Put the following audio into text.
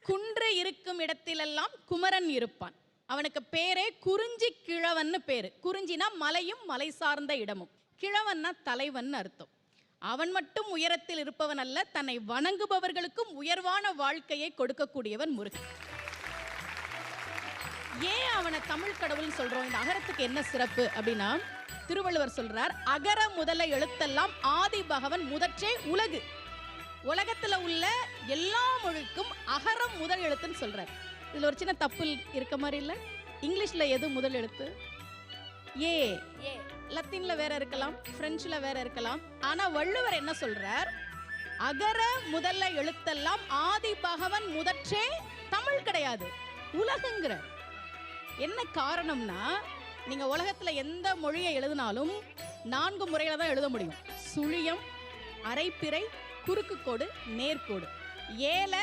குன்று இருக்கும் இடத்திலெல்லாம் குமரன் இருப்பான். அவனுக்கு பேரே குறிஞ்சி கிழவன்னு பேரு. குறிஞ்சினா மலையும் மலை சார்ந்த இடமும், கிழவன்னா தலைவன் அர்த்தம். அவன் மட்டும் உயரத்தில் இருப்பவன் அல்ல, தன்னை வணங்குபவர்களுக்கும் உயர்வான வாழ்க்கையை கொடுக்கக்கூடியவன் முருகன். ஏன் அவனை தமிழ் கடவுள்னு சொல்றோம்? இந்த அகரத்துக்கு என்ன சிறப்பு அப்படின்னா, திருவள்ளுவர் சொல்றார், அகர முதல எழுத்தெல்லாம் ஆதி பகவன் முதற்றே உலகு. உலகத்துல உள்ள எல்லா மொழிக்கும் அகரம் முதல் எழுத்துன்னு சொல்றார். இதுல ஒரு சின்ன தப்பு இருக்க மாதிரி இல்ல? இங்கிலீஷ்ல எது முதல் எழுத்து? ஏ. லத்தீன்ல வேற இருக்கலாம், பிரெஞ்சுல வேற இருக்கலாம். ஆனா வள்ளுவர் என்ன சொல்றார்? அகர முதல்ல எழுத்தெல்லாம் ஆதி பகவன் முதற்றே தமிழ் கிடையாது, உலகுங்கிற. என்ன காரணம்னா, நீங்க உலகத்துல எந்த மொழியை எழுதினாலும் 4 முறையில தான் எழுத முடியும். சுழியம், அரைப்பிறை, குறுக்கு கோடு, நேர்கோடு. ஏல